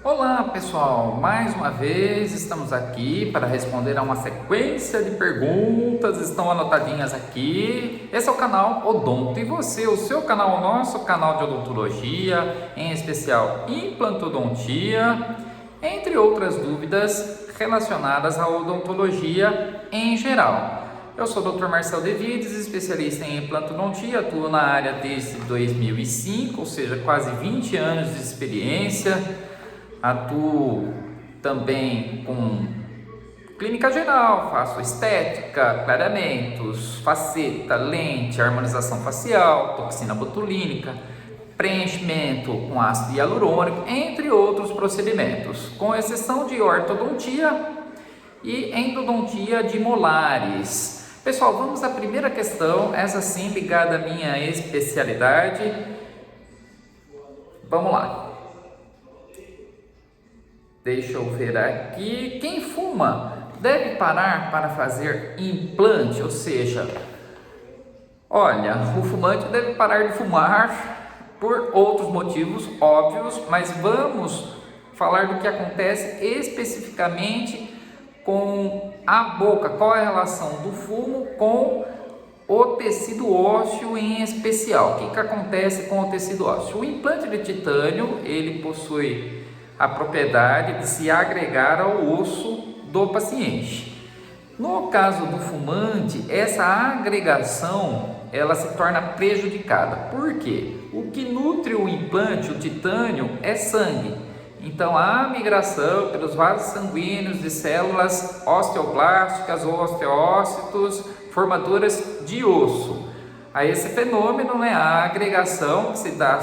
Olá pessoal, mais uma vez estamos aqui para responder a uma sequência de perguntas, estão anotadinhas aqui. Esse é o canal Odonto e você, o seu canal, o nosso canal de odontologia, em especial implantodontia, entre outras dúvidas relacionadas à odontologia em geral. Eu sou o Dr. Marcelo Devides, especialista em implantodontia, atuo na área desde 2005, ou seja, quase 20 anos de experiência. Atuo também com clínica geral, faço estética, clareamentos, faceta, lente, harmonização facial, toxina botulínica, preenchimento com ácido hialurônico, entre outros procedimentos, com exceção de ortodontia e endodontia de molares. Pessoal, vamos à primeira questão, essa sim ligada à minha especialidade. Vamos lá. Deixa eu ver aqui. Quem fuma deve parar para fazer implante, ou seja, olha, o fumante deve parar de fumar por outros motivos óbvios, mas vamos falar do que acontece especificamente com a boca. Qual é a relação do fumo com o tecido ósseo em especial? O que acontece com o tecido ósseo? O implante de titânio, ele possui a propriedade de se agregar ao osso do paciente. No caso do fumante, essa agregação ela se torna prejudicada. Por quê? O que nutre o implante, o titânio, é sangue. Então, há migração pelos vasos sanguíneos de células osteoblásticas ou osteócitos, formadoras de osso. A esse fenômeno, a agregação que se dá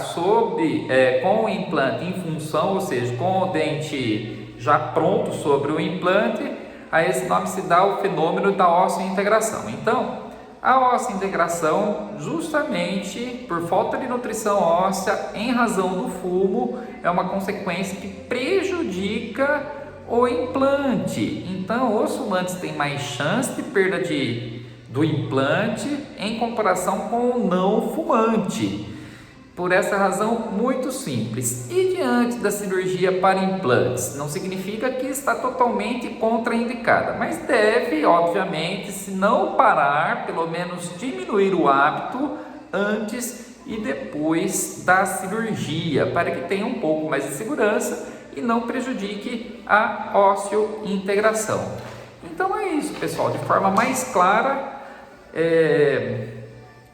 com o implante em função, ou seja, com o dente já pronto sobre o implante, a esse nome se dá o fenômeno da osseo-integração. Então, a osseo-integração, justamente por falta de nutrição óssea, em razão do fumo, é uma consequência que prejudica o implante. Então, os fumantes têm mais chance de perda do implante em comparação com o não fumante, por essa razão muito simples. E diante da cirurgia para implantes, não significa que está totalmente contraindicada, mas deve, obviamente, se não parar, pelo menos diminuir o hábito antes e depois da cirurgia, para que tenha um pouco mais de segurança e não prejudique a osseo-integração. Então é isso, pessoal, de forma mais clara.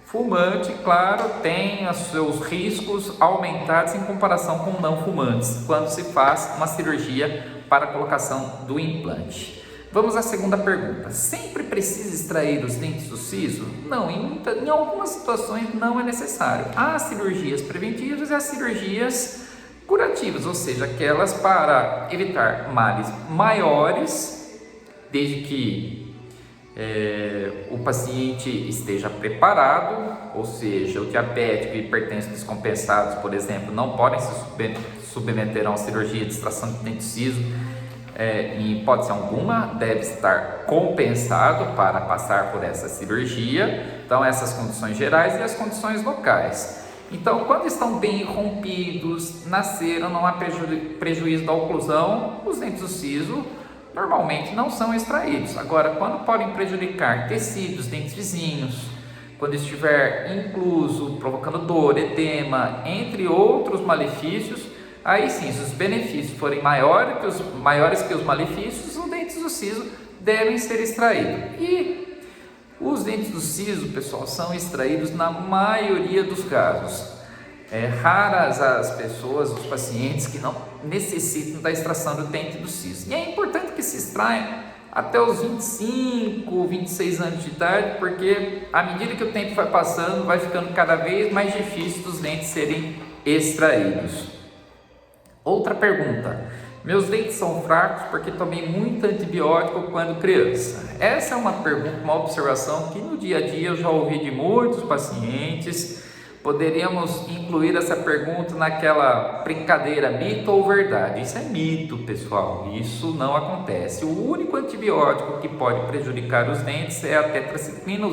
Fumante, claro, tem os seus riscos aumentados em comparação com não fumantes, quando se faz uma cirurgia para a colocação do implante. Vamos à segunda pergunta. Sempre precisa extrair os dentes do siso? Não, em algumas situações não é necessário. Há cirurgias preventivas e há cirurgias curativas, ou seja, aquelas para evitar males maiores, desde que o paciente esteja preparado, ou seja, o diabético e hipertenso descompensados, por exemplo, não podem se submeter a uma cirurgia de extração de dente siso em hipótese alguma, deve estar compensado para passar por essa cirurgia. Então, essas condições gerais e as condições locais. Então, quando estão bem rompidos, nasceram, não há prejuízo da oclusão, os dentes do siso normalmente não são extraídos. Agora, quando podem prejudicar tecidos, dentes vizinhos, quando estiver incluso, provocando dor, edema, entre outros malefícios, aí sim, se os benefícios forem maiores que os malefícios, os dentes do siso devem ser extraídos. E os dentes do siso, pessoal, são extraídos na maioria dos casos. Raras as pessoas, os pacientes que não necessitam da extração do dente do siso. E é importante que se extraia até os 25, 26 anos de idade, porque à medida que o tempo vai passando, vai ficando cada vez mais difícil dos dentes serem extraídos. Outra pergunta. Meus dentes são fracos porque tomei muito antibiótico quando criança. Essa é uma pergunta, uma observação que no dia a dia eu já ouvi de muitos pacientes. Poderíamos incluir essa pergunta naquela brincadeira, mito ou verdade? Isso é mito, pessoal, isso não acontece. O único antibiótico que pode prejudicar os dentes é a tetraciclina,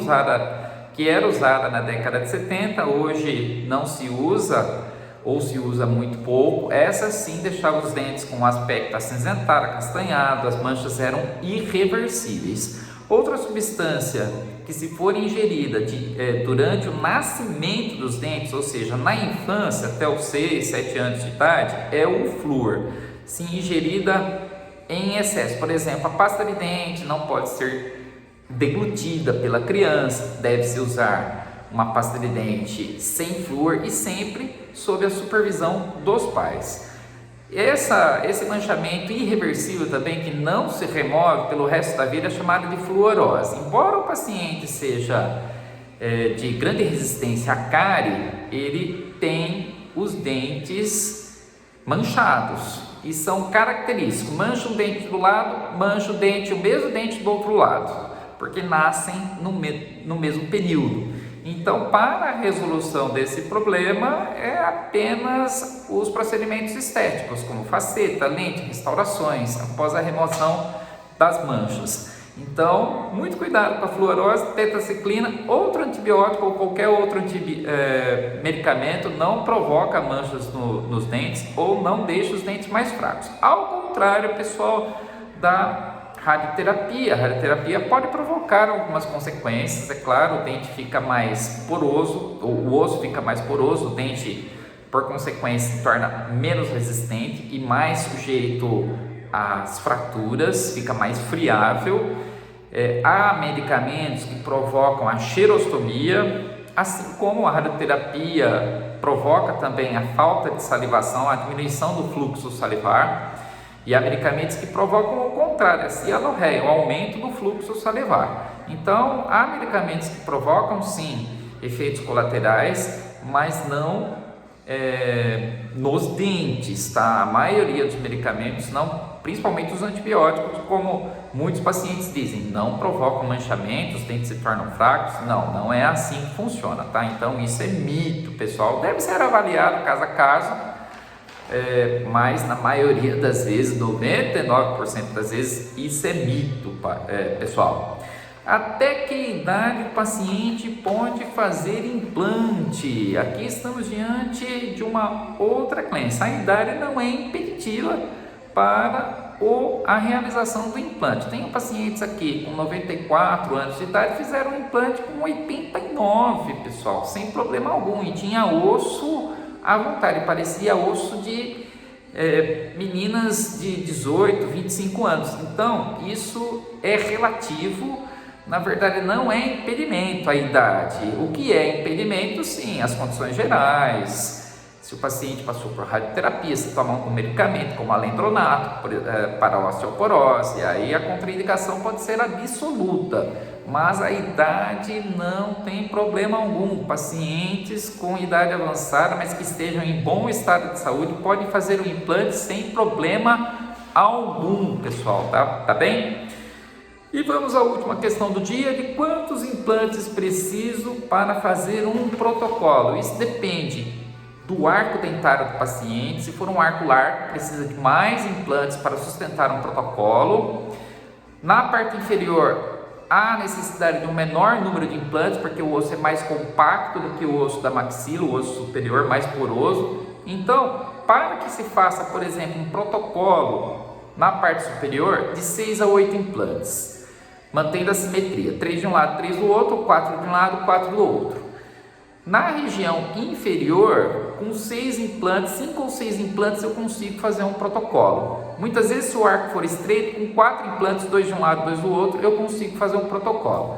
que era usada na década de 70, hoje não se usa ou se usa muito pouco, essa sim deixava os dentes com um aspecto acinzentado, acastanhado, as manchas eram irreversíveis. Outra substância que, se for ingerida durante o nascimento dos dentes, ou seja, na infância até os 6, 7 anos de idade, é o flúor. Se ingerida em excesso, por exemplo, a pasta de dente não pode ser deglutida pela criança, deve-se usar uma pasta de dente sem flúor e sempre sob a supervisão dos pais. Esse manchamento irreversível também, que não se remove pelo resto da vida, é chamado de fluorose. Embora o paciente seja de grande resistência à cárie, ele tem os dentes manchados e são característicos. Mancha um dente do lado, mancha o mesmo dente do outro lado, porque nascem no mesmo período. Então, para a resolução desse problema, é apenas os procedimentos estéticos, como faceta, lente, restaurações, após a remoção das manchas. Então, muito cuidado com a fluorose, tetraciclina, outro antibiótico ou qualquer outro medicamento não provoca manchas nos dentes ou não deixa os dentes mais fracos. Ao contrário, pessoal, da radioterapia. A radioterapia pode provocar algumas consequências, é claro, o dente fica mais poroso, o osso fica mais poroso, o dente, por consequência, se torna menos resistente e mais sujeito às fraturas, fica mais friável. Há medicamentos que provocam a xerostomia, assim como a radioterapia provoca também a falta de salivação, a diminuição do fluxo salivar. E há medicamentos que provocam o contrário, a cianorreia, o aumento do fluxo salivar. Então, há medicamentos que provocam, sim, efeitos colaterais, mas não nos dentes, tá? A maioria dos medicamentos não, principalmente os antibióticos, como muitos pacientes dizem, não provocam manchamento, os dentes se tornam fracos. Não é assim que funciona, tá? Então, isso é mito, pessoal. Deve ser avaliado caso a caso. Mas na maioria das vezes, 99% das vezes, isso é mito, pessoal. Até que idade o paciente pode fazer implante? Aqui estamos diante de uma outra crença. A idade não é impeditiva para a realização do implante. Tenho pacientes aqui com 94 anos de idade, fizeram um implante com 89, pessoal, sem problema algum, e tinha osso à vontade, parecia osso de meninas de 18, 25 anos. Então, isso é relativo, na verdade não é impedimento a idade. O que é impedimento, sim, as condições gerais, se o paciente passou por radioterapia, se toma um medicamento como alendronato para a osteoporose, aí a contraindicação pode ser absoluta, mas a idade não tem problema algum. Pacientes com idade avançada, mas que estejam em bom estado de saúde, podem fazer o implante sem problema algum, pessoal, tá bem? E vamos à última questão do dia, de quantos implantes preciso para fazer um protocolo. Isso depende do arco dentário do paciente. Se for um arco largo, precisa de mais implantes para sustentar um protocolo. Na parte inferior, há necessidade de um menor número de implantes, porque o osso é mais compacto do que o osso da maxila, o osso superior mais poroso. Então, para que se faça, por exemplo, um protocolo na parte superior, de 6 a 8 implantes, mantendo a simetria, 3 de um lado, 3 do outro, 4 de um lado, 4 do outro. Na região inferior, com 6 implantes, 5 ou 6 implantes, eu consigo fazer um protocolo. Muitas vezes, se o arco for estreito, com 4 implantes, 2 de um lado, 2 do outro, eu consigo fazer um protocolo.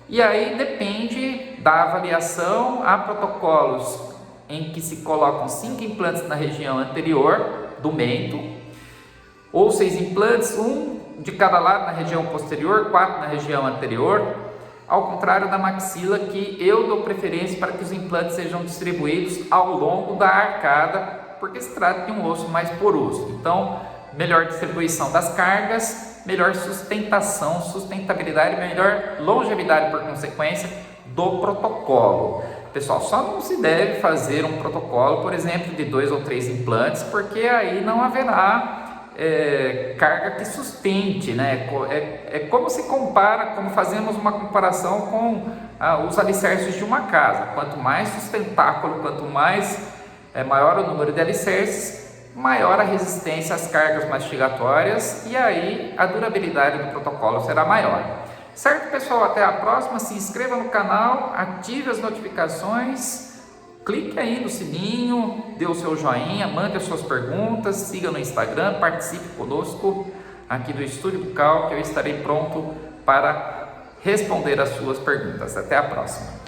E aí depende da avaliação. Há protocolos em que se colocam 5 implantes na região anterior do mento, ou 6 implantes, 1 de cada lado na região posterior, 4 na região anterior. Ao contrário da maxila, que eu dou preferência para que os implantes sejam distribuídos ao longo da arcada, porque se trata de um osso mais poroso. Então, melhor distribuição das cargas, melhor sustentabilidade, melhor longevidade, por consequência, do protocolo. Pessoal, só não se deve fazer um protocolo, por exemplo, de 2 ou 3 implantes, porque aí não haverá carga que sustente, né? Como se compara, como fazemos uma comparação com os alicerces de uma casa. Quanto mais sustentáculo, quanto mais maior o número de alicerces, maior a resistência às cargas mastigatórias e aí a durabilidade do protocolo será maior. Certo, pessoal? Até a próxima. Se inscreva no canal, ative as notificações, clique aí no sininho, dê o seu joinha, mande as suas perguntas, siga no Instagram, participe conosco aqui do Estúdio Bucal, que eu estarei pronto para responder as suas perguntas. Até a próxima.